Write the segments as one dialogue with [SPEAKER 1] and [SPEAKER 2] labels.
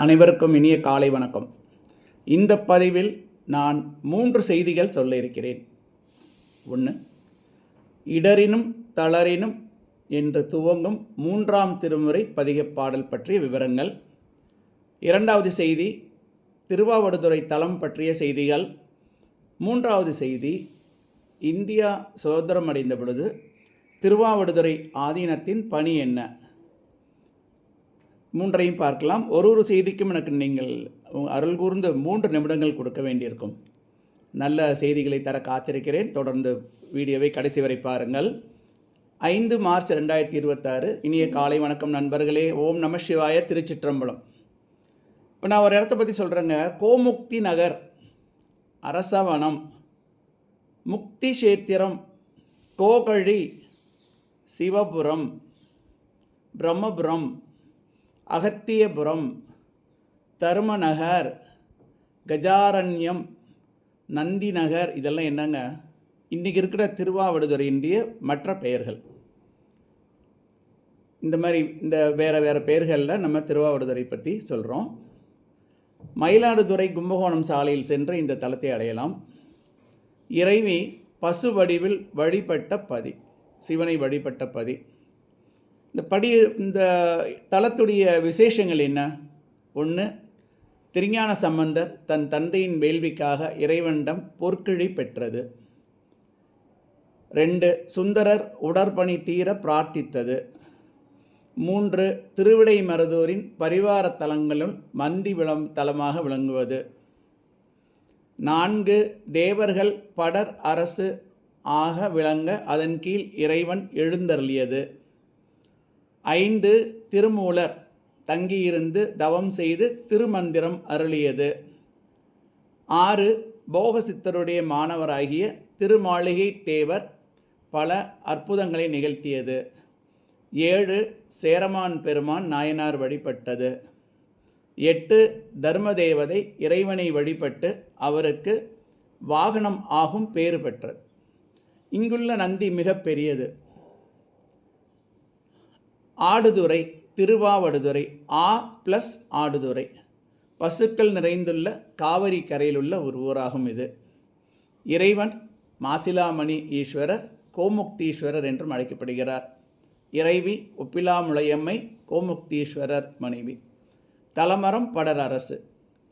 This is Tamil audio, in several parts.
[SPEAKER 1] அனைவருக்கும் இனிய காலை வணக்கம். இந்த பதிவில் நான் 3 செய்திகள் சொல்ல இருக்கிறேன். 1. இடரினும் தளரினும் என்று துவங்கும் 3ஆம் திருமுறை பதிகப்பாடல் பற்றிய விவரங்கள். 2வது செய்தி திருவாவடுதுறை தலம் பற்றிய செய்திகள். 3வது செய்தி இந்தியா சுதந்திரம் அடைந்த பொழுது திருவாவடுதுறை ஆதீனத்தின் பணி என்ன? 3ஐயும் பார்க்கலாம். ஒரு செய்திக்கும் எனக்கு நீங்கள் அருள் கூர்ந்து 3 நிமிடங்கள் கொடுக்க வேண்டியிருக்கும். நல்ல செய்திகளை தர காத்திருக்கிறேன். தொடர்ந்து வீடியோவை கடைசி வரை பாருங்கள். 5 மார்ச் 2026 இனிய காலை வணக்கம் நண்பர்களே. ஓம் நம சிவாய. திருச்சிற்றம்பலம். இப்போ நான் ஒரு இடத்த பற்றி சொல்கிறேங்க. கோமுக்தி நகர், அரசவனம், முக்தி சேத்திரம், கோகழி, சிவபுரம், பிரம்மபுரம், அகத்தியபுரம், தருமநகர், கஜாரண்யம், நந்திநகர், இதெல்லாம் என்னங்க இன்றைக்கி இருக்கிற திருவாவடுதுறையினுடைய மற்ற பெயர்கள். இந்த மாதிரி இந்த வேறு பெயர்களில் நம்ம திருவாவடுதுறை பற்றி சொல்கிறோம். மயிலாடுதுறை கும்பகோணம் சாலையில் சென்று இந்த தலத்தை அடையலாம். இறைவி பசு வடிவில் வழிபட்ட பதி, சிவனை வழிபட்ட பதி. இந்த தலத்துடைய விசேஷங்கள் என்ன? 1. திருஞான சம்பந்தர் தன் தந்தையின் வேள்விக்காக இறைவனிடம் பொற்கிழி பெற்றது. 2. சுந்தரர் உடற்பணி தீர பிரார்த்தித்தது. 3. திருவிடைமருதூரின் பரிவார தலங்களும் மந்தி தலமாக விளங்குவது. 4. தேவர்கள் படர் அரசு ஆக விளங்க அதன் கீழ் இறைவன் எழுந்தருளியது. 5. திருமூலர் தங்கியிருந்து தவம் செய்து திருமந்திரம் அருளியது. 6. போகசித்தருடைய மாணவராகிய திருமாளிகை தேவர் பல அற்புதங்களை நிகழ்த்தியது. 7. சேரமான் பெருமான் நாயனார் வழிபட்டது. 8. தர்மதேவதை இறைவனை வழிபட்டு அவருக்கு வாகனம் ஆகும் பேறு பெற்றது. இங்குள்ள நந்தி மிக பெரியது. ஆடுதுறை, திருவாவடுதுறை, + ஆடுதுறை, பசுக்கள் நிறைந்துள்ள காவிரி கரையில் உள்ள ஒரு ஊராகும் இது. இறைவன் மாசிலாமணி ஈஸ்வரர், கோமுக்தீஸ்வரர் என்றும் அழைக்கப்படுகிறார். இறைவி ஒப்பிலாமுலையம்மை, கோமுக்தீஸ்வரர் மனைவி. தலமரம் படர் அரசு.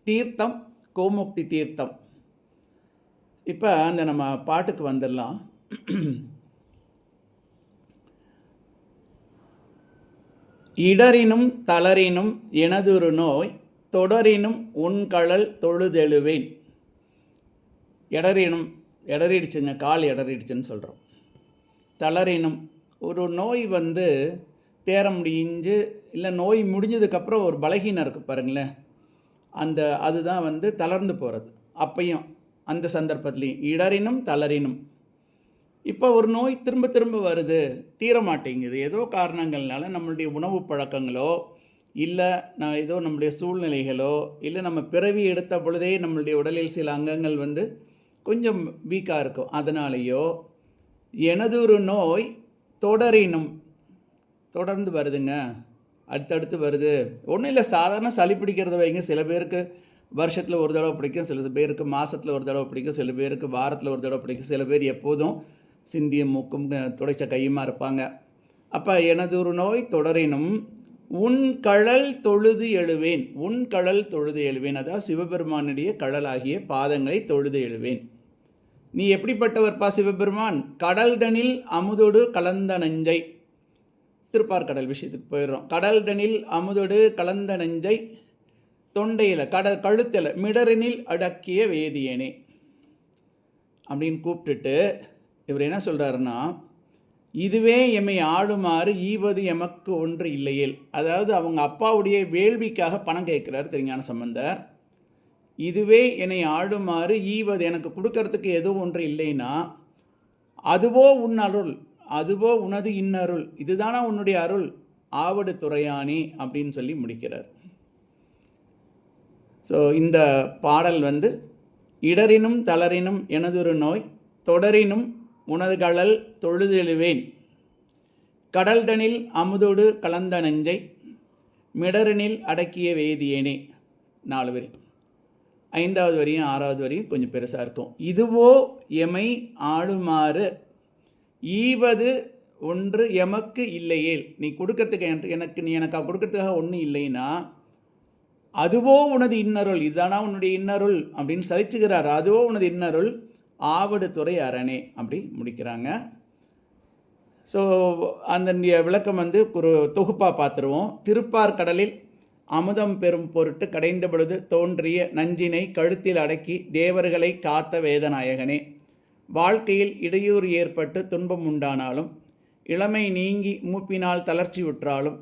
[SPEAKER 1] தீர்த்தம் கோமுக்தி தீர்த்தம். இப்போ அந்த நம்ம பாட்டுக்கு வந்துடலாம். இடரினும் தளரினும் எனதொரு நோய் தொடரினும் உன்கழல் தொழுதெழுவேன். இடறிடுச்சுங்க, கால் இடறிடுச்சுன்னு சொல்கிறோம். தளரினும் ஒரு நோய் தேர முடிஞ்சு இல்லை நோய் முடிஞ்சதுக்கப்புறம் ஒரு பலகீனம் இருக்குது பாருங்களேன், அதுதான் தளர்ந்து போகிறது. அப்பையும் அந்த சந்தர்ப்பத்துலேயும் இடரினும் தளரினும். இப்போ ஒரு நோய் திரும்ப திரும்ப வருது, தீர மாட்டேங்குது. ஏதோ காரணங்கள்னால நம்மளுடைய உணவு பழக்கங்களோ இல்லை ஏதோ நம்மளுடைய சூழ்நிலைகளோ இல்லை நம்ம பிறவி எடுத்த பொழுதே நம்மளுடைய உடலில் சில அங்கங்கள் கொஞ்சம் வீக்காக இருக்கும். அதனாலேயோ எனதொரு நோய் தொடரினும், தொடர்ந்து வருதுங்க, அடுத்தடுத்து வருது. ஒன்றும் இல்லை, சாதாரண சளி பிடிக்கிறத வைங்க. சில பேருக்கு வருஷத்தில் ஒரு தடவை பிடிக்கும், சில பேருக்கு மாதத்தில் ஒரு தடவை பிடிக்கும், சில பேருக்கு வாரத்தில் ஒரு தடவை பிடிக்கும், சில பேர் எப்போதும் சிந்திய மூக்கும் துடைச்ச கையுமா இருப்பாங்க. அப்போ எனதொரு நோய் தொடரினும் உன் கழல் தொழுது எழுவேன். உன் கழல் தொழுது எழுவேன், அதாவது சிவபெருமானுடைய கழலாகிய பாதங்களை தொழுது எழுவேன். நீ எப்படிப்பட்டவர்ப்பா சிவபெருமான்? கடல்தனில் அமுதொடு கலந்த நஞ்சை. திருப்பார்கடல் விஷயத்துக்கு போயிடுறோம். கடல்தனில் அமுதொடு கலந்த நஞ்சை தொண்டையில் கழுத்தில் மிடரினில் அடக்கிய வேதியனே அப்படின்னு கூப்பிட்டுட்டு இவர் என்ன சொல்கிறாருன்னா, இதுவே எம்மை ஆளுமாறு ஈவது எமக்கு ஒன்று இல்லையேல். அதாவது அவங்க அப்பாவுடைய வேள்விக்காக பணம் கேட்குறாரு திருஞான சம்பந்தர். இதுவே என்னை ஆளுமாறு ஈவது, எனக்கு கொடுக்கறதுக்கு எதுவும் ஒன்று இல்லைன்னா அதுவோ உன் அருள், அதுவோ உனது இன்னருள், இதுதானா உன்னுடைய அருள், ஆவடு துறையானி அப்படின்னு சொல்லி முடிக்கிறார். ஸோ இந்த பாடல் இடரினும் தளரினும் எனதொரு நோய் தொடரினும் உனது கழல் தொழுதெழுவேன். கடல்தனில் அமுதோடு கலந்த நஞ்சை மிடரினில் அடக்கிய வேதியனே. 4 வரி. 5வது வரியும் 6வது வரியும் கொஞ்சம் பெருசாக இருக்கும். இதுவோ எமை ஆளுமாறு ஈவது ஒன்று எமக்கு இல்லையேல், நீ கொடுக்கறதுக்கு நீ எனக்கு கொடுக்கறதுக்காக ஒன்றும் இல்லைன்னா அதுவோ உனது இன்னருள், இதுதானா உன்னுடைய இன்னருள் அப்படின்னு சலிச்சுக்கிறார். அதுவோ உனது இன்னருள் ஆவடு துறை அரணே அப்படி முடிக்கிறாங்க. ஸோ அந்த விளக்கம் ஒரு தொகுப்பாக பார்த்துருவோம். திருப்பார் கடலில் அமுதம் பெறும் பொருட்டு கடைந்த பொழுது தோன்றிய நஞ்சினை கழுத்தில் அடக்கி தேவர்களை காத்த வேதநாயகனே, வாழ்க்கையில் இடையூறு ஏற்பட்டு துன்பம் உண்டானாலும், இளமை நீங்கி மூப்பினால் தளர்ச்சி உற்றாலும்,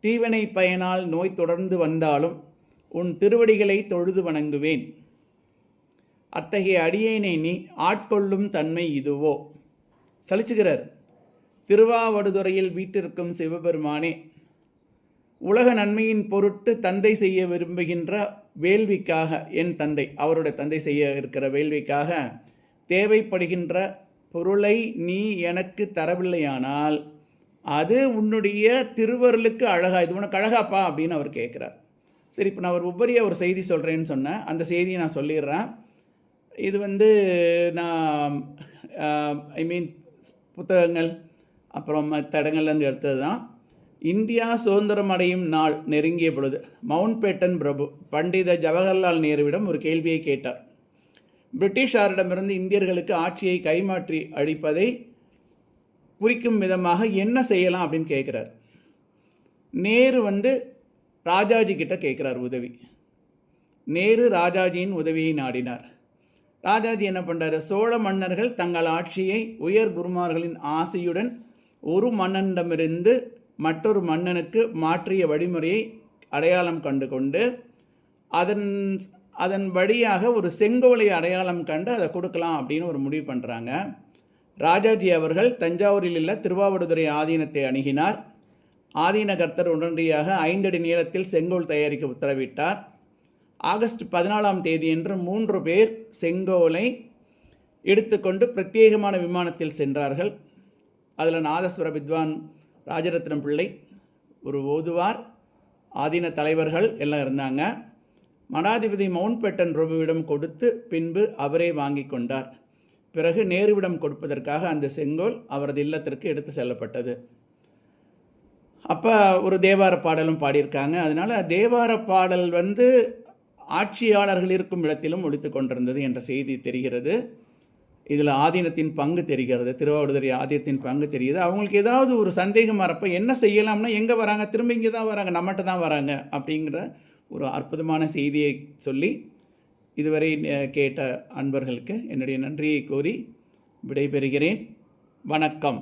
[SPEAKER 1] தீவினை பயனால் நோய் தொடர்ந்து வந்தாலும் உன் திருவடிகளை தொழுது வணங்குவேன். அத்தகைய அடியேனை நீ ஆட்கொள்ளும் தன்மை இதுவோ. சலிச்சுகிறார். திருவாவடுதுறையில் வீட்டிற்கும் சிவபெருமானே, உலக நன்மையின் பொருட்டு தந்தை செய்ய விரும்புகின்ற வேள்விக்காக, என் தந்தை அவருடைய தந்தை செய்ய இருக்கிற வேள்விக்காக தேவைப்படுகின்ற பொருளை நீ எனக்கு தரவில்லையானால் அது உன்னுடைய திருவருளுக்கு அழகா, இது உனக்கு அழகாப்பா அப்படின்னு அவர் கேட்குறார். சரி, இப்போ நான் ஒரு செய்தி சொல்கிறேன்னு சொன்னேன். அந்த செய்தியை நான் சொல்லிடுறேன். இது நான் புத்தகங்கள் அப்புறம் மற்ற இடங்கள்லேருந்து எடுத்தது தான். இந்தியா சுதந்திரம் அடையும் நாள் நெருங்கிய பொழுது மவுண்ட் பேட்டன் பிரபு பண்டித ஜவஹர்லால் நேருவிடம் ஒரு கேள்வியை கேட்டார். பிரிட்டிஷாரிடமிருந்து இந்தியர்களுக்கு ஆட்சியை கைமாற்றி அழிப்பதை குறிக்கும் விதமாக என்ன செய்யலாம் அப்படின்னு கேட்குறார். நேரு ராஜாஜி கிட்ட கேட்குறார் உதவி. நேரு ராஜாஜியின் உதவியை நாடினார். ராஜாஜி என்ன பண்ணுறாரு, சோழ மன்னர்கள் தங்கள் ஆட்சியை உயர் குருமார்களின் ஆசையுடன் ஒரு மன்னனிடமிருந்து மற்றொரு மன்னனுக்கு மாற்றிய வழிமுறையை அடையாளம் கண்டு கொண்டு அதன் வழியாக ஒரு செங்கோலை அடையாளம் கண்டு அதை கொடுக்கலாம் அப்படின்னு ஒரு முடிவு பண்ணுறாங்க. ராஜாஜி அவர்கள் தஞ்சாவூரில் உள்ள திருவாவடுதுறை ஆதீனத்தை அணுகினார். ஆதீனகர்த்தர் உடனடியாக 5 அடி நீளத்தில் செங்கோல் தயாரிக்க உத்தரவிட்டார். ஆகஸ்ட் 14ஆம் தேதியன்று 3 பேர் செங்கோலை எடுத்துக்கொண்டு பிரத்யேகமான விமானத்தில் சென்றார்கள். அதில் நாதஸ்வர வித்வான் ராஜரத்னம் பிள்ளை, ஒரு ஓதுவார், ஆதீன தலைவர்கள் எல்லாம் இருந்தாங்க. மடாதிபதி மவுண்ட் பேட்டன் பிரபுவிடம் கொடுத்து பின்பு அவரே வாங்கி கொண்டார். பிறகு நேருவிடம் கொடுப்பதற்காக அந்த செங்கோல் அவரது இல்லத்திற்கு எடுத்து செல்லப்பட்டது. அப்போ ஒரு தேவார பாடலும் பாடியிருக்காங்க. அதனால் தேவார பாடல் ஆட்சியாளர்கள் இருக்கும் இடத்திலும் ஒலித்து கொண்டிருந்தது என்ற செய்தி தெரிகிறது. இதில் ஆதீனத்தின் பங்கு தெரிகிறது, திருவாவடுதுறை ஆதீனத்தின் பங்கு தெரியுது. அவங்களுக்கு ஏதாவது ஒரு சந்தேகம் வரப்போ என்ன செய்யலாம்னா, எங்கே வராங்க, திரும்ப இங்கே தான் வராங்க, நம்மகிட்ட தான் வராங்க அப்படிங்கிற ஒரு அற்புதமான செய்தியை சொல்லி இதுவரை கேட்ட அன்பர்களுக்கு என்னுடைய நன்றியை கோரி விடைபெறுகிறேன். வணக்கம்.